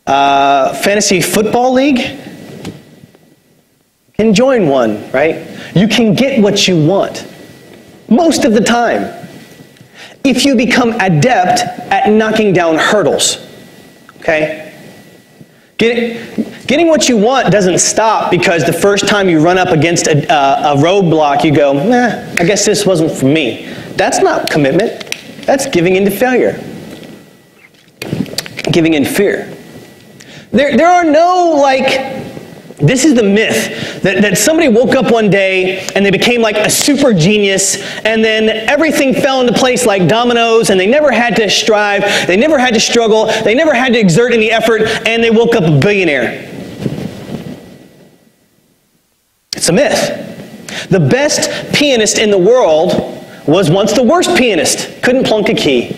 fantasy football league, you can join one, right? You can get what you want, most of the time, if you become adept at knocking down hurdles, okay? Getting what you want doesn't stop because the first time you run up against a roadblock, you go, nah, I guess this wasn't for me. That's not commitment. That's giving into failure. Giving in fear. There are no, this is the myth, that somebody woke up one day and they became like a super genius, and then everything fell into place like dominoes, and they never had to strive, they never had to struggle, they never had to exert any effort, and they woke up a billionaire. It's a myth. The best pianist in the world was once the worst pianist. Couldn't plunk a key,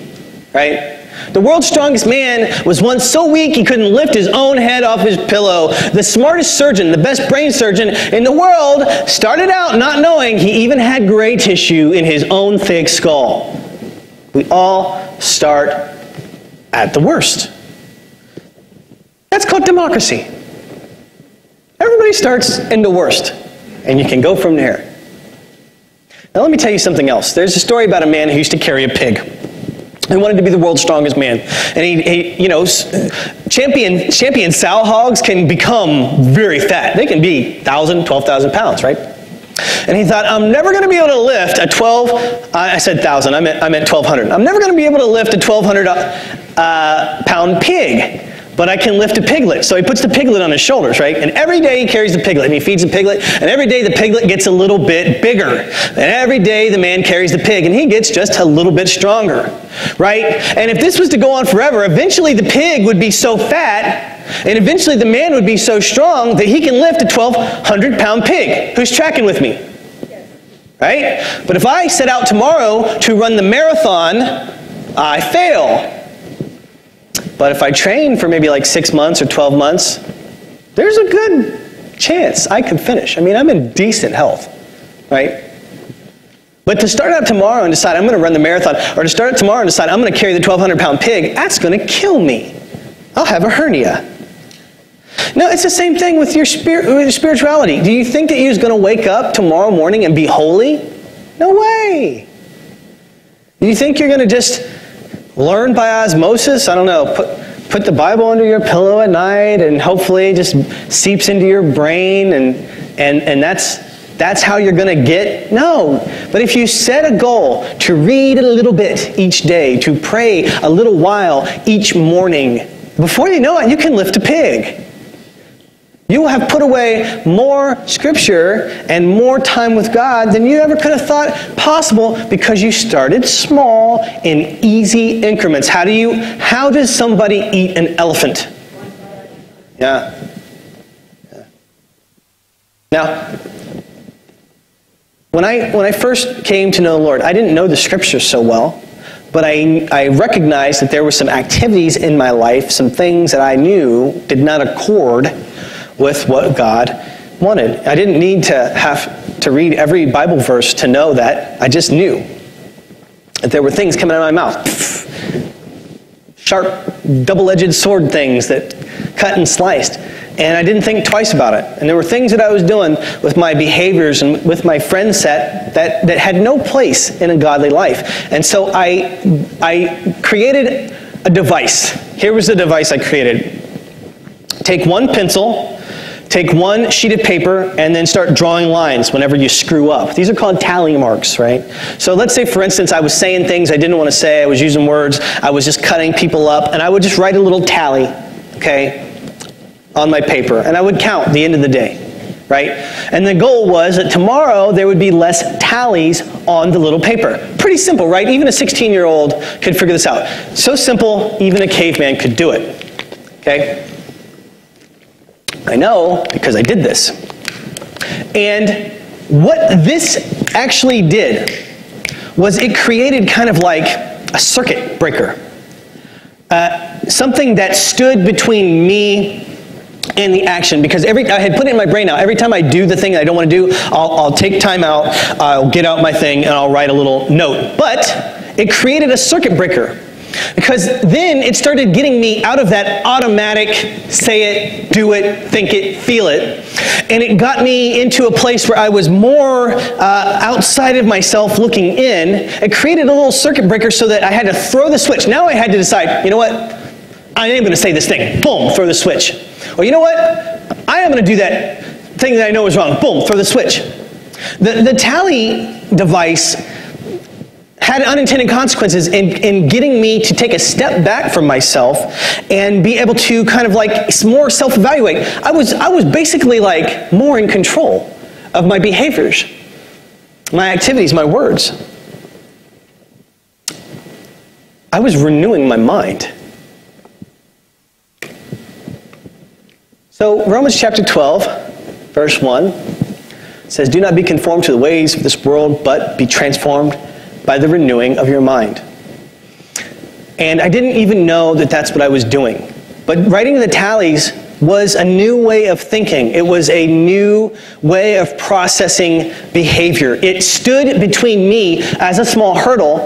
right? The world's strongest man was once so weak he couldn't lift his own head off his pillow. The smartest surgeon, the best brain surgeon in the world, started out not knowing he even had gray tissue in his own thick skull. We all start at the worst. That's called democracy. Everybody starts in the worst, and you can go from there. Now let me tell you something else. There's a story about a man who used to carry a pig. He wanted to be the world's strongest man. And champion sow hogs can become very fat. They can be 1,000, 12,000 pounds, right? And he thought, I'm never going to be able to lift a 1,000, I meant 1,200. I'm never going to be able to lift a 1,200 pound pig, but I can lift a piglet. So he puts the piglet on his shoulders, right? And every day he carries the piglet, and he feeds the piglet, and every day the piglet gets a little bit bigger. And every day the man carries the pig, and he gets just a little bit stronger, right? And if this was to go on forever, eventually the pig would be so fat, and eventually the man would be so strong that he can lift a 1,200 pound pig. Who's tracking with me? Right? But if I set out tomorrow to run the marathon, I fail. But if I train for maybe like 6 months or 12 months, there's a good chance I could finish. I mean, I'm in decent health, right? But to start out tomorrow and decide I'm going to run the marathon, or to start out tomorrow and decide I'm going to carry the 1,200 pound pig, that's going to kill me. I'll have a hernia. No, it's the same thing with your spirituality. Do you think that you're going to wake up tomorrow morning and be holy? No way. Do you think you're going to just learn by osmosis? I don't know, put the Bible under your pillow at night and hopefully it just seeps into your brain and that's how you're going to get? No. But if you set a goal to read a little bit each day, to pray a little while each morning, before you know it, you can lift a pig. You will have put away more scripture and more time with God than you ever could have thought possible because you started small in easy increments. How does somebody eat an elephant? Yeah. Now, when I first came to know the Lord, I didn't know the scriptures so well, but I recognized that there were some activities in my life, some things that I knew did not accord with what God wanted. I didn't need to have to read every Bible verse to know that. I just knew that there were things coming out of my mouth. Sharp, double-edged sword things that cut and sliced. And I didn't think twice about it. And there were things that I was doing with my behaviors and with my friend set that had no place in a godly life. And so I created a device. Here was the device I created. Take one pencil, take one sheet of paper, and then start drawing lines whenever you screw up. These are called tally marks, right? So let's say, for instance, I was saying things I didn't want to say. I was using words. I was just cutting people up. And I would just write a little tally, okay, on my paper. And I would count the end of the day, right? And the goal was that tomorrow there would be less tallies on the little paper. Pretty simple, right? Even a 16-year-old could figure this out. So simple, even a caveman could do it, okay? I know because I did this. And what this actually did was it created kind of like a circuit breaker. Something that stood between me and the action. Because I had put it in my brain now, every time I do the thing that I don't want to do, I'll take time out, I'll get out my thing, and I'll write a little note. But it created a circuit breaker. Because then it started getting me out of that automatic say it, do it, think it, feel it. And it got me into a place where I was more outside of myself looking in. It created a little circuit breaker so that I had to throw the switch. Now I had to decide, you know what? I am going to say this thing. Boom, throw the switch. Or you know what? I am going to do that thing that I know is wrong. Boom, throw the switch. The tally device had unintended consequences in getting me to take a step back from myself and be able to kind of like more self-evaluate. I was basically like more in control of my behaviors, my activities, my words. I was renewing my mind. So Romans chapter 12, verse 1 says, "Do not be conformed to the ways of this world, but be transformed by the renewing of your mind." And I didn't even know that that's what I was doing. But writing the tallies was a new way of thinking. It was a new way of processing behavior. It stood between me as a small hurdle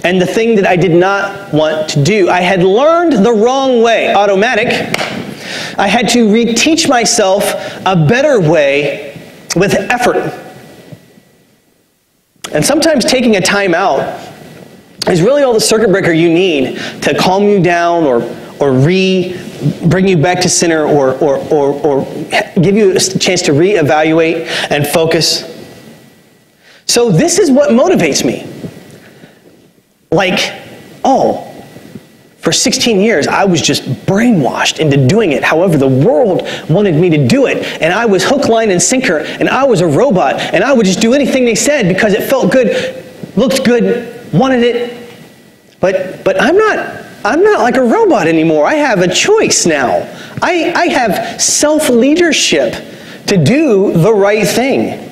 and the thing that I did not want to do. I had learned the wrong way, automatic. I had to reteach myself a better way with effort. And sometimes taking a time out is really all the circuit breaker you need to calm you down or bring you back to center or give you a chance to reevaluate and focus. So this is what motivates me. Like, for 16 years, I was just brainwashed into doing it however the world wanted me to do it. And I was hook, line, and sinker, and I was a robot, and I would just do anything they said because it felt good, looked good, wanted it. But I'm not like a robot anymore. I have a choice now. I have self-leadership to do the right thing.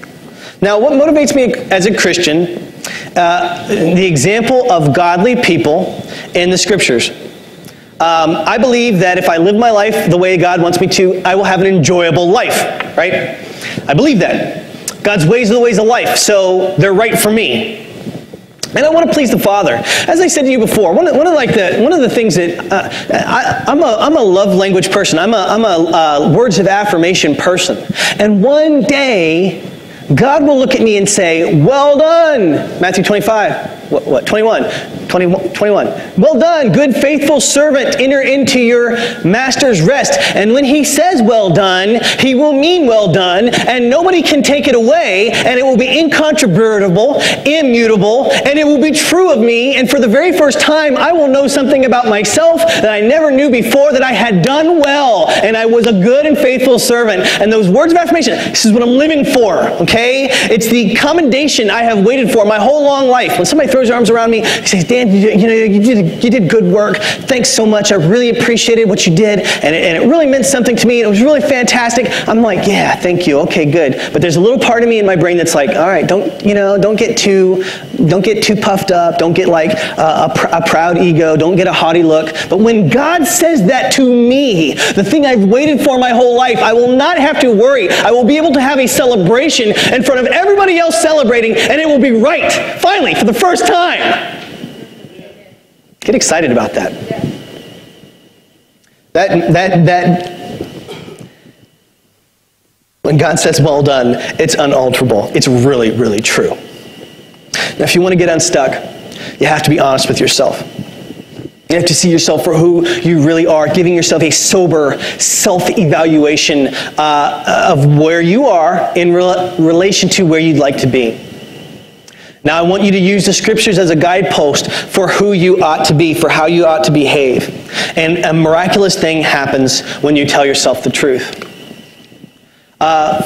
Now, what motivates me as a Christian, the example of godly people in the Scriptures. I believe that if I live my life the way God wants me to, I will have an enjoyable life, right? I believe that. God's ways are the ways of life, so they're right for me. And I want to please the Father. As I said to you before, one of the things that I'm a love language person. I'm a words of affirmation person. And one day, God will look at me and say, "Well done." Matthew 25. 21. "Well done, good faithful servant. Enter into your master's rest." And when he says "well done," he will mean well done, and nobody can take it away, and it will be incontrovertible, immutable, and it will be true of me. And for the very first time, I will know something about myself that I never knew before, that I had done well, and I was a good and faithful servant. And those words of affirmation, this is what I'm living for, okay? It's the commendation I have waited for my whole long life. When somebody throws their arms around me, he says, "Dan, you did good work. Thanks so much. I really appreciated what you did, and it really meant something to me. It was really fantastic." I'm like, "Yeah, thank you. Okay, good." But there's a little part of me in my brain that's like, "All right, don't get too puffed up. Don't get like a proud ego. Don't get a haughty look." But when God says that to me, the thing I've waited for my whole life, I will not have to worry. I will be able to have a celebration in front of everybody else celebrating, and it will be right, finally, for the first time. Get excited about that. That when God says "well done," it's unalterable. It's really, really true. Now, if you want to get unstuck, you have to be honest with yourself. You have to see yourself for who you really are, giving yourself a sober self-evaluation of where you are in relation to where you'd like to be. Now, I want you to use the Scriptures as a guidepost for who you ought to be, for how you ought to behave. And a miraculous thing happens when you tell yourself the truth.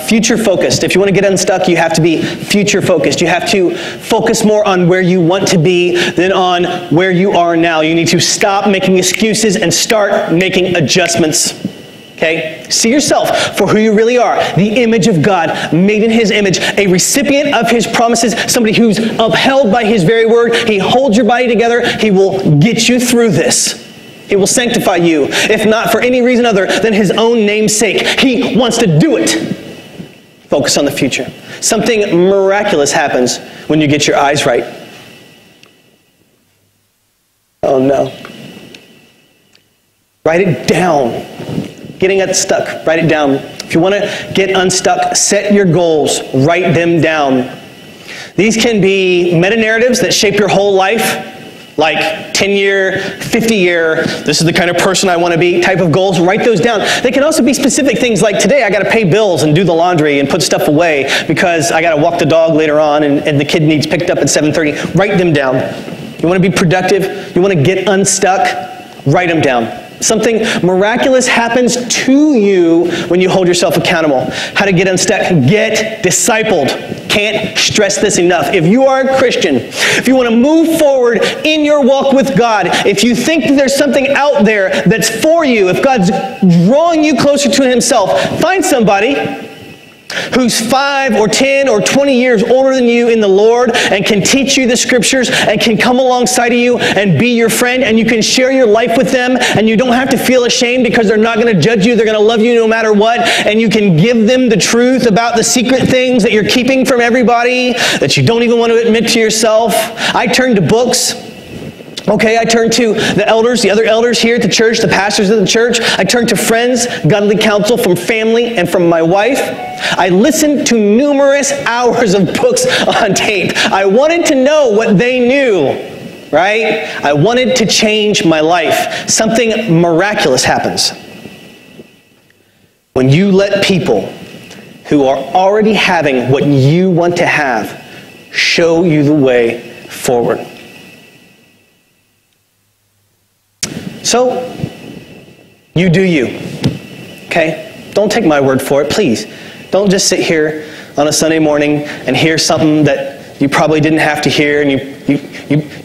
Future focused. If you want to get unstuck, you have to be future focused. You have to focus more on where you want to be than on where you are now. You need to stop making excuses and start making adjustments. Okay? See yourself for who you really are. The image of God, made in His image, a recipient of His promises, somebody who's upheld by His very word. He holds your body together. He will get you through this. He will sanctify you, if not for any reason other than His own name's sake. He wants to do it. Focus on the future. Something miraculous happens when you get your eyes right. Oh no. Write it down. Getting unstuck, write it down. If you want to get unstuck, set your goals. Write them down. These can be meta-narratives that shape your whole life. like 10-year, 50-year, this is the kind of person I want to be type of goals. Write those down. They can also be specific things like today I got to pay bills and do the laundry and put stuff away because I got to walk the dog later on and the kid needs picked up at 7:30. Write them down. You want to be productive? You want to get unstuck? Write them down. Something miraculous happens to you when you hold yourself accountable. How to get unstuck? Get discipled. Can't stress this enough. If you are a Christian, if you want to move forward in your walk with God, if you think that there's something out there that's for you, if God's drawing you closer to Himself, find somebody who's 5 or 10 or 20 years older than you in the Lord and can teach you the scriptures and can come alongside of you and be your friend, and you can share your life with them, and you don't have to feel ashamed because they're not going to judge you. They're going to love you no matter what, and you can give them the truth about the secret things that you're keeping from everybody that you don't even want to admit to yourself. I turn to books. Okay, I turn to the elders, the other elders here at the church, the pastors of the church. I turn to friends, godly counsel from family and from my wife. I listened to numerous hours of books on tape. I wanted to know what they knew, right? I wanted to change my life. Something miraculous happens when you let people who are already having what you want to have show you the way forward. So, you do you, okay? Don't take my word for it, please. Don't just sit here on a Sunday morning and hear something that you probably didn't have to hear and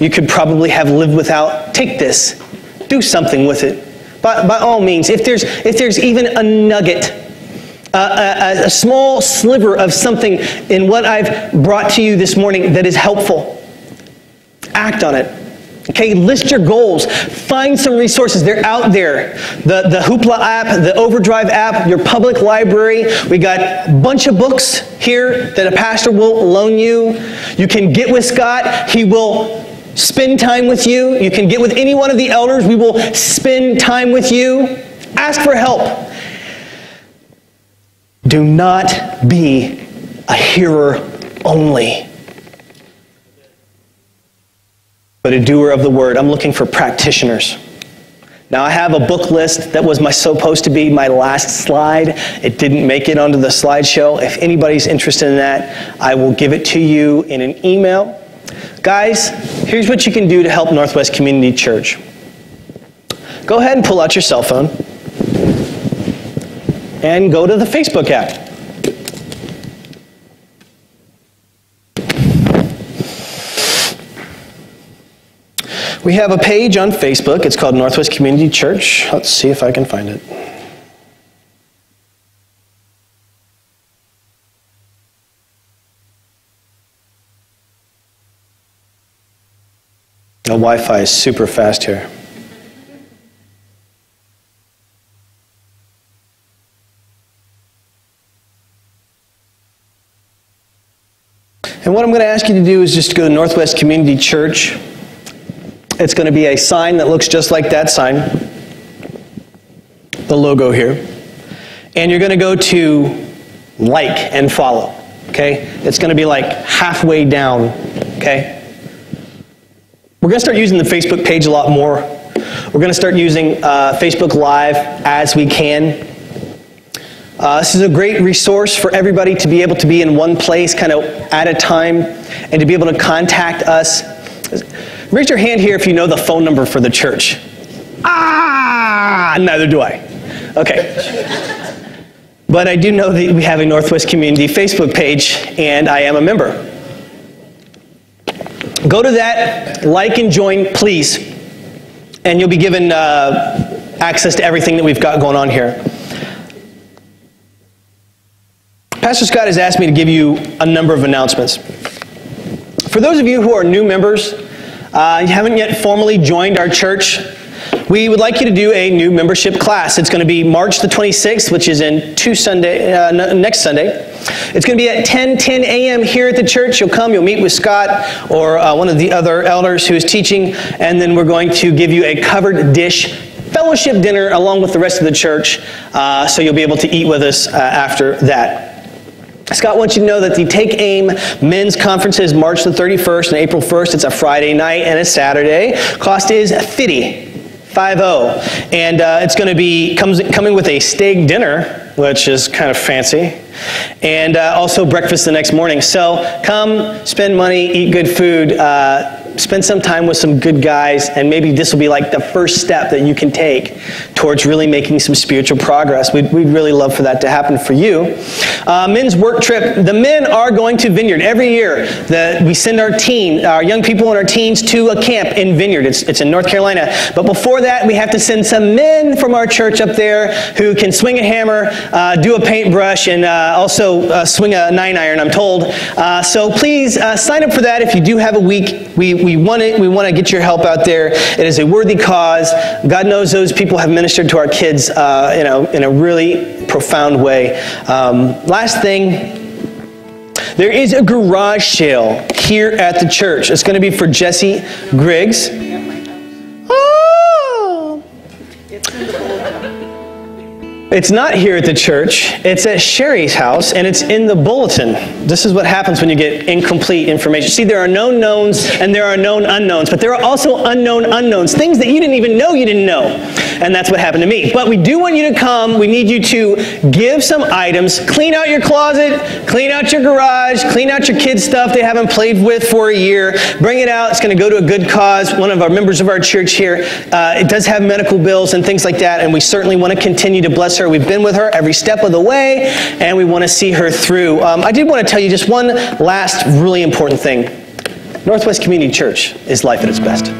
you could probably have lived without. Take this. Do something with it. By all means, if there's even a nugget, a small sliver of something in what I've brought to you this morning that is helpful, act on it. Okay, list your goals. Find some resources. They're out there. The Hoopla app, the Overdrive app, your public library. We got a bunch of books here that a pastor will loan you. You can get with Scott. He will spend time with you. You can get with any one of the elders. We will spend time with you. Ask for help. Do not be a hearer only, but a doer of the word. I'm looking for practitioners. Now I have a book list that was supposed to be my last slide. It didn't make it onto the slideshow. If anybody's interested in that, I will give it to you in an email. Guys, here's what you can do to help Northwest Community Church. Go ahead and pull out your cell phone and go to the Facebook app. We have a page on Facebook. It's called Northwest Community Church. Let's see if I can find it. The Wi-Fi is super fast here. And what I'm going to ask you to do is just go to Northwest Community Church. It's going to be a sign that looks just like that sign, the logo here. And you're going to go to like and follow, okay? It's going to be like halfway down, okay? We're going to start using the Facebook page a lot more. We're going to start using Facebook Live as we can. This is a great resource for everybody to be able to be in one place kind of at a time and to be able to contact us. Raise your hand here if you know the phone number for the church. Neither do I. Okay. But I do know that we have a Northwest Community Facebook page, and I am a member. Go to that, like and join, please, and you'll be given access to everything that we've got going on here. Pastor Scott has asked me to give you a number of announcements. For those of you who are new members, you haven't yet formally joined our church, we would like you to do a new membership class. It's going to be March the 26th, which is in next Sunday. It's going to be at 10 a.m. here at the church. You'll come, you'll meet with Scott or one of the other elders who is teaching, and then we're going to give you a covered dish fellowship dinner along with the rest of the church, so you'll be able to eat with us after that. Scott wants you to know that the Take Aim Men's Conference is March the 31st and April 1st. It's a Friday night and a Saturday. Cost is $50. And it's going to be coming with a steak dinner, which is kind of fancy, and also breakfast the next morning. So come, spend money, eat good food, spend some time with some good guys, and maybe this will be like the first step that you can take towards really making some spiritual progress. We'd really love for that to happen for you. Men's work trip. The men are going to Vineyard. Every year we send our young people and our teens to a camp in Vineyard. It's in North Carolina. But before that, we have to send some men from our church up there who can swing a hammer, do a paintbrush, and also swing a 9-iron, I'm told. So please sign up for that if you do have a week. We want to get your help out there. It is a worthy cause. God knows those people have ministered to our kids in a really profound way. Last thing, there is a garage sale here at the church. It's going to be for Jesse Griggs. Oh! It's not here at the church. It's at Sherry's house, and it's in the bulletin. This is what happens when you get incomplete information. See, there are known knowns and there are known unknowns, but there are also unknown unknowns, things that you didn't even know you didn't know. And that's what happened to me. But we do want you to come. We need you to give some items. Clean out your closet, clean out your garage, clean out your kids' stuff they haven't played with for a year. Bring it out. It's going to go to a good cause. One of our members of our church here, it does have medical bills and things like that, and we certainly want to continue to bless her. We've been with her every step of the way, and we want to see her through. I did want to tell you just one last really important thing. Northwest Community Church is life at its best.